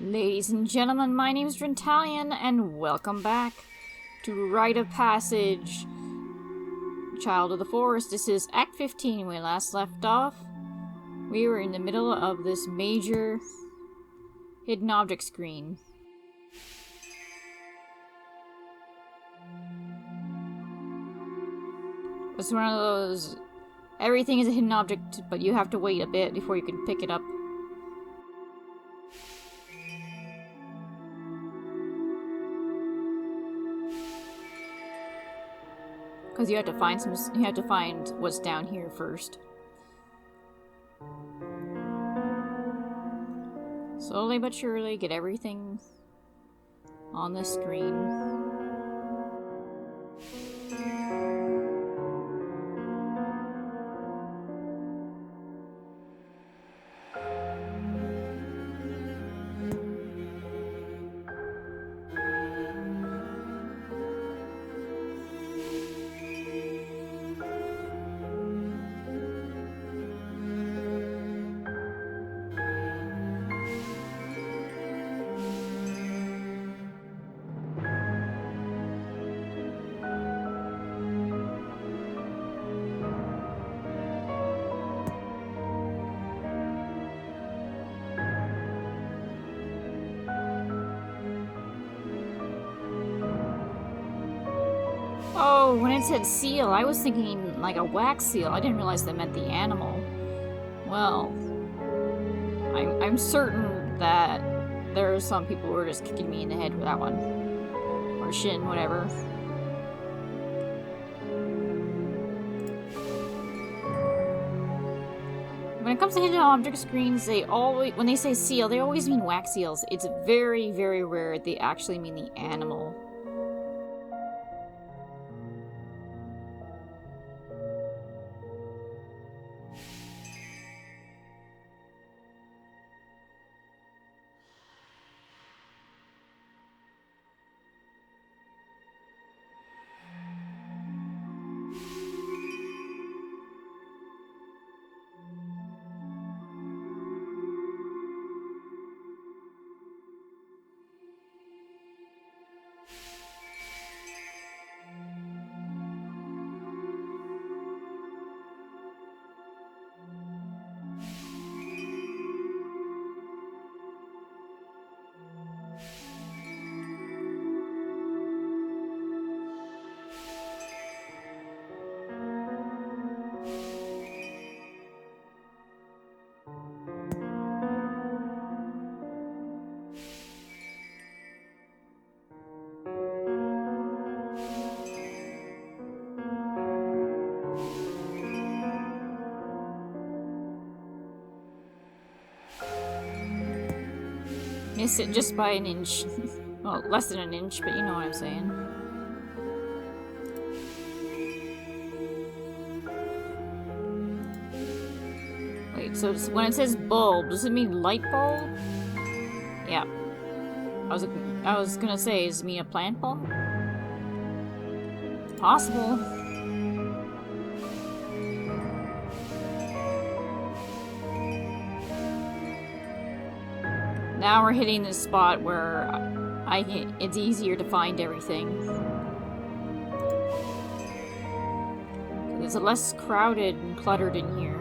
Ladies and gentlemen, my name is Drentalion, and welcome back to Rite of Passage, Child of the Forest. This is Act 15. When we last left off, we were in the middle of this major hidden object screen. It's one of those, everything is a hidden object, but you have to wait a bit before you can pick it up. Because you have to find what's down here first. Slowly but surely, get everything on the screen. Oh, when it said seal, I was thinking like a wax seal. I didn't realize that meant the animal. Well, I'm certain that there are some people who are just kicking me in the head with that one. Or shin, whatever. When it comes to hidden object screens, when they say seal, they always mean wax seals. It's very, very rare they actually mean the animal. Missed it just by an inch. Well, less than an inch, but you know what I'm saying. Wait, so when it says bulb, does it mean light bulb? Yeah. I was gonna say, does it mean a plant bulb? Possible. Now we're hitting this spot where it's easier to find everything. It's less crowded and cluttered in here.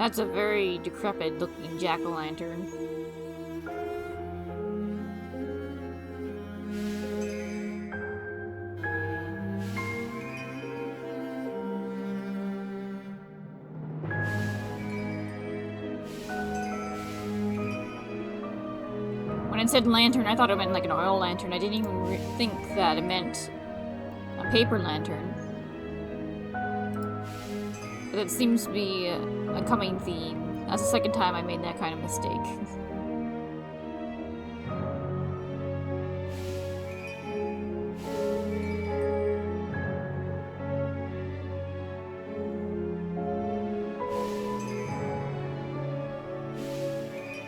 That's a very decrepit looking jack-o'-lantern. When it said lantern, I thought it meant like an oil lantern. I didn't even think that it meant a paper lantern. But it seems to be a coming theme. That's the second time I made that kind of mistake.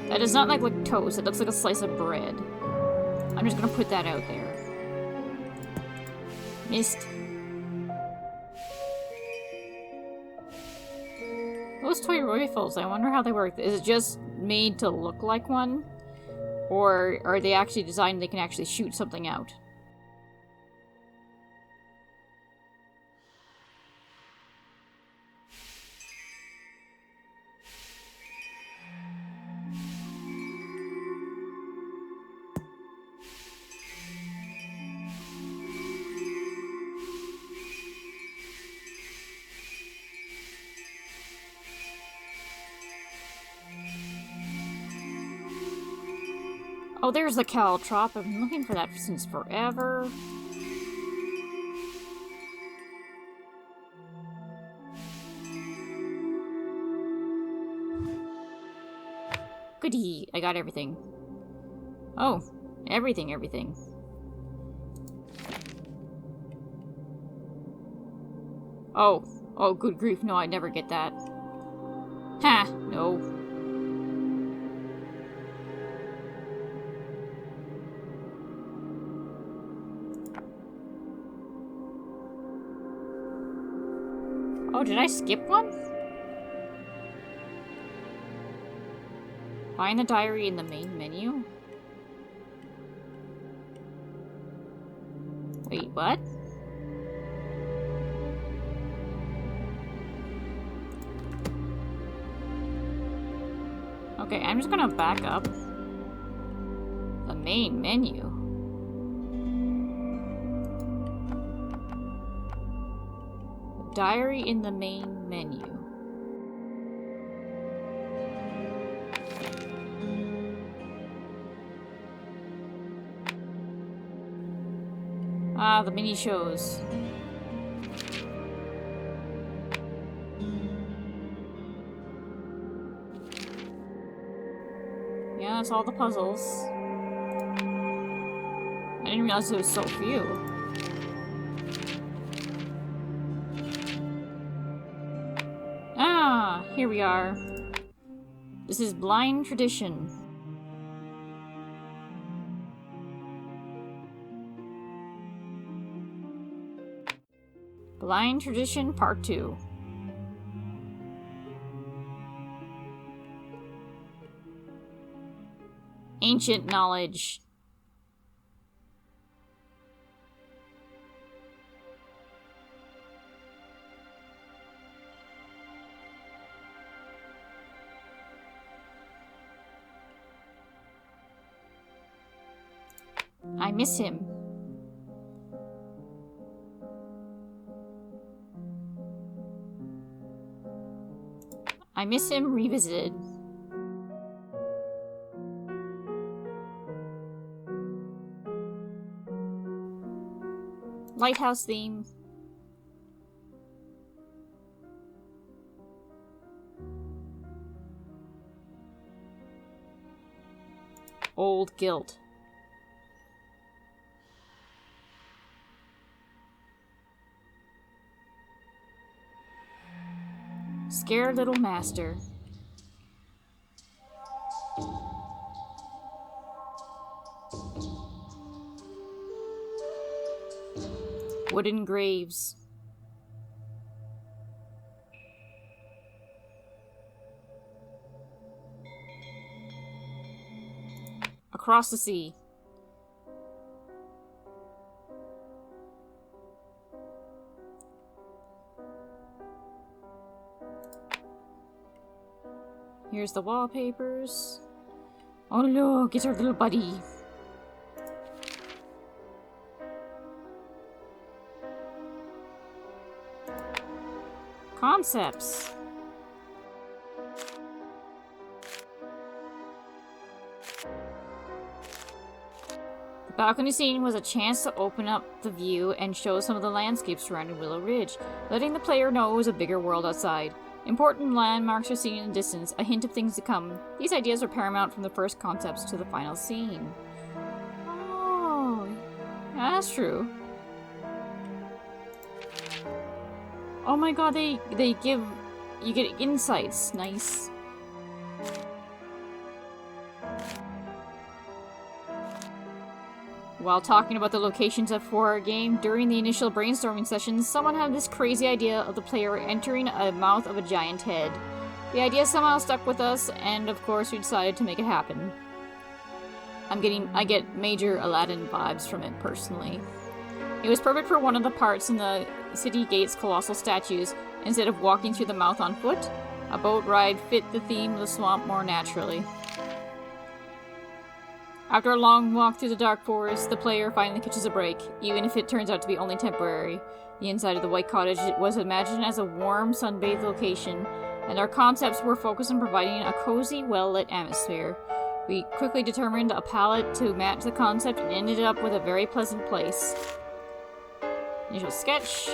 That does not look like toast. It looks like a slice of bread. I'm just gonna put that out there. Missed. Those toy rifles, I wonder how they work. Is it just made to look like one? Or are they actually designed they can actually shoot something out? Oh, there's the caltrop. I've been looking for that since forever. Goodie! I got everything. Oh, everything. Oh, good grief, no, I'd never get that. Ha! No. Oh, did I skip one? Find the diary in the main menu? Wait, what? Okay, I'm just gonna back up. The main menu. Diary in the main menu. Ah, the mini shows. Yeah, that's all the puzzles. I didn't realize there was so few. Ah, here we are. This is Blind Tradition. Blind Tradition Part 2. Ancient knowledge. I miss him. I miss him revisited. Lighthouse theme. Old guilt. Scared little master. Wooden graves. Across the sea. Here's the wallpapers. Oh look, it's our little buddy. Concepts. The balcony scene was a chance to open up the view and show some of the landscapes surrounding Willow Ridge, letting the player know it was a bigger world outside. Important landmarks are seen in the distance, a hint of things to come. These ideas are paramount from the first concepts to the final scene. Oh, yeah, that's true. Oh my god, they give... You get insights. Nice. While talking about the locations for our game, during the initial brainstorming sessions, someone had this crazy idea of the player entering a mouth of a giant head. The idea somehow stuck with us, and of course we decided to make it happen. I get major Aladdin vibes from it, personally. It was perfect for one of the parts in the city gate's colossal statues. Instead of walking through the mouth on foot, a boat ride fit the theme of the swamp more naturally. After a long walk through the dark forest, the player finally catches a break, even if it turns out to be only temporary. The inside of the White Cottage was imagined as a warm, sunbathed location, and our concepts were focused on providing a cozy, well-lit atmosphere. We quickly determined a palette to match the concept and ended up with a very pleasant place. Initial sketch.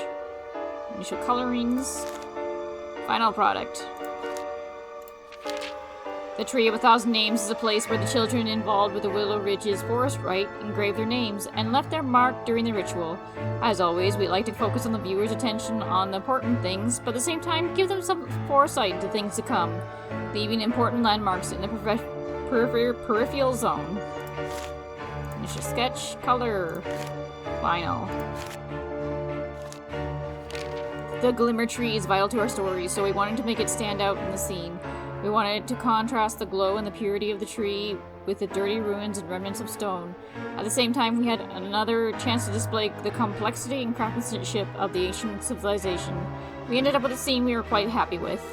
Initial colorings. Final product. The Tree of 1,000 Names is a place where the children involved with the Willow Ridge's forest rite engraved their names and left their mark during the ritual. As always, we like to focus on the viewer's attention on the important things, but at the same time give them some foresight to things to come, leaving important landmarks in the peripheral zone. Initial sketch, color, final. The Glimmer Tree is vital to our story, so we wanted to make it stand out in the scene. We wanted to contrast the glow and the purity of the tree with the dirty ruins and remnants of stone. At the same time, we had another chance to display the complexity and craftsmanship of the ancient civilization. We ended up with a scene we were quite happy with.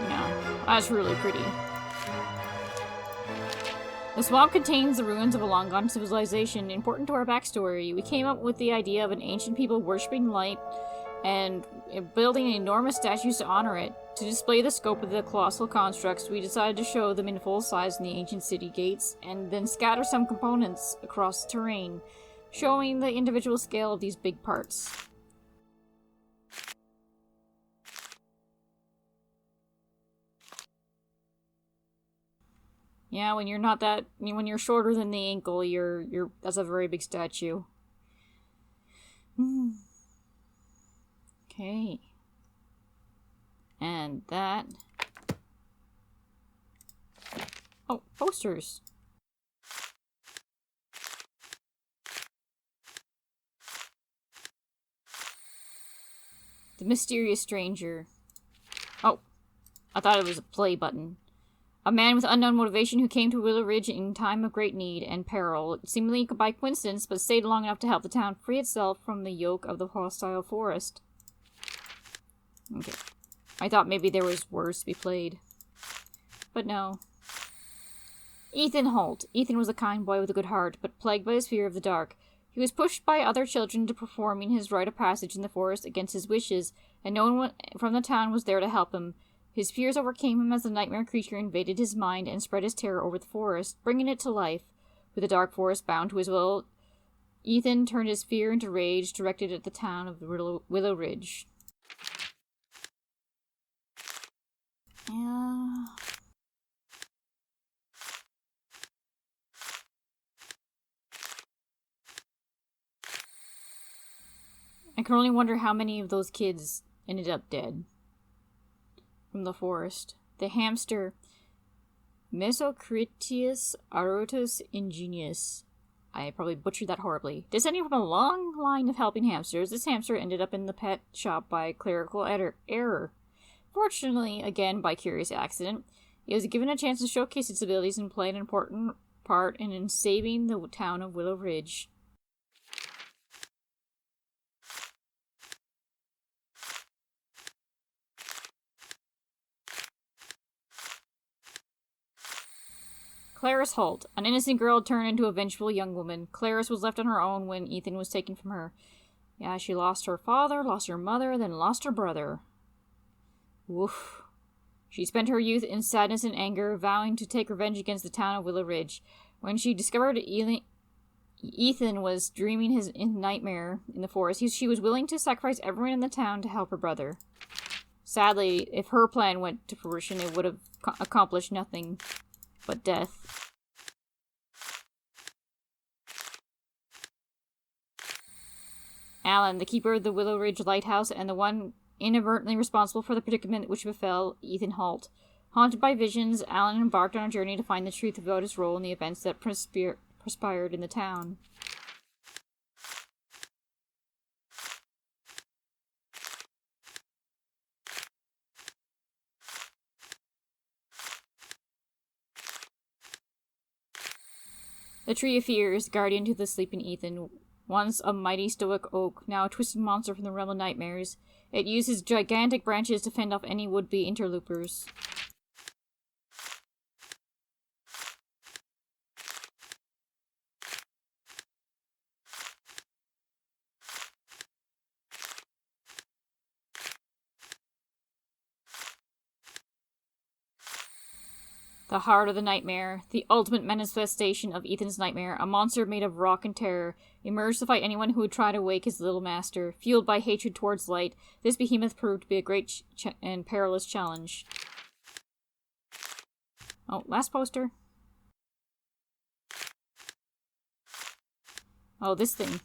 Yeah, that's really pretty. The swamp contains the ruins of a long-gone civilization important to our backstory. We came up with the idea of an ancient people worshipping light and building enormous statues to honor it. To display the scope of the colossal constructs, we decided to show them in full size in the ancient city gates, and then scatter some components across the terrain, showing the individual scale of these big parts. Yeah, when you're shorter than the ankle, that's a very big statue. Okay. And that. Oh, posters. The mysterious stranger. Oh, I thought it was a play button. A man with unknown motivation who came to Willow Ridge in time of great need and peril, seemingly by coincidence, but stayed long enough to help the town free itself from the yoke of the hostile forest. Okay. I thought maybe there was worse to be played. But no. Ethan Holt. Ethan was a kind boy with a good heart, but plagued by his fear of the dark. He was pushed by other children into performing his rite of passage in the forest against his wishes, and no one from the town was there to help him. His fears overcame him as the nightmare creature invaded his mind and spread his terror over the forest, bringing it to life. With the dark forest bound to his will, Ethan turned his fear into rage, directed at the town of Willow Ridge. Yeah. I can only wonder how many of those kids ended up dead from the forest. The hamster Mesocritius arotus ingenius. I probably butchered that horribly. Descending from a long line of helping hamsters, this hamster ended up in the pet shop by clerical error. Fortunately, again by curious accident, he was given a chance to showcase its abilities and play an important part in saving the town of Willow Ridge. Clarice Holt. An innocent girl turned into a vengeful young woman. Clarice was left on her own when Ethan was taken from her. Yeah, she lost her father, lost her mother, then lost her brother. Woof. She spent her youth in sadness and anger, vowing to take revenge against the town of Willow Ridge. When she discovered Ethan was dreaming his nightmare in the forest, she was willing to sacrifice everyone in the town to help her brother. Sadly, if her plan went to fruition, it would have accomplished nothing but death. Alan, the keeper of the Willow Ridge Lighthouse and the one inadvertently responsible for the predicament which befell Ethan Holt. Haunted by visions, Alan embarked on a journey to find the truth about his role in the events that transpired in the town. The Tree of Fears, guardian to the sleeping Ethan. Once a mighty stoic oak, now a twisted monster from the realm of nightmares. It uses gigantic branches to fend off any would-be interlopers. The heart of the nightmare, the ultimate manifestation of Ethan's nightmare, a monster made of rock and terror, emerged to fight anyone who would try to wake his little master. Fueled by hatred towards light, this behemoth proved to be a great and perilous challenge. Oh, last poster. Oh, this thing.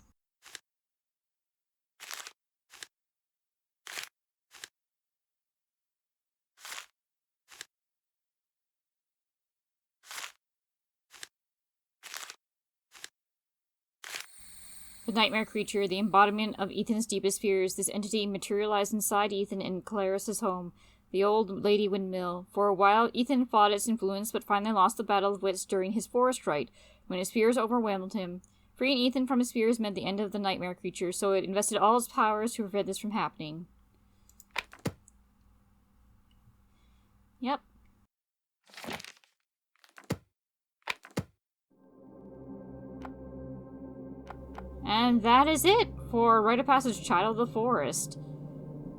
The nightmare creature, the embodiment of Ethan's deepest fears, this entity materialized inside Ethan in Clarice's home, the old Lady Windmill. For a while, Ethan fought its influence, but finally lost the battle of wits during his forest rite, when his fears overwhelmed him. Freeing Ethan from his fears meant the end of the nightmare creature, so it invested all its powers to prevent this from happening. Yep. And that is it for Rite of Passage Child of the Forest.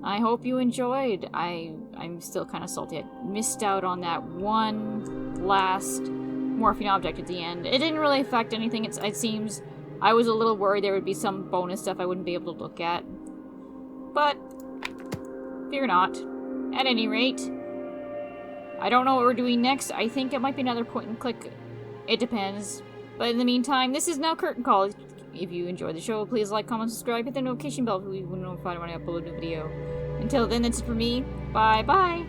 I hope you enjoyed. I'm still kind of salty. I missed out on that one last morphing object at the end. It didn't really affect anything, it seems. I was a little worried there would be some bonus stuff I wouldn't be able to look at. But, fear not. At any rate, I don't know what we're doing next. I think it might be another point and click. It depends. But in the meantime, this is now Curtain Call. If you enjoyed the show, please like, comment, subscribe, hit the notification bell so you will be notified when I upload a new video. Until then, that's it for me. Bye-bye!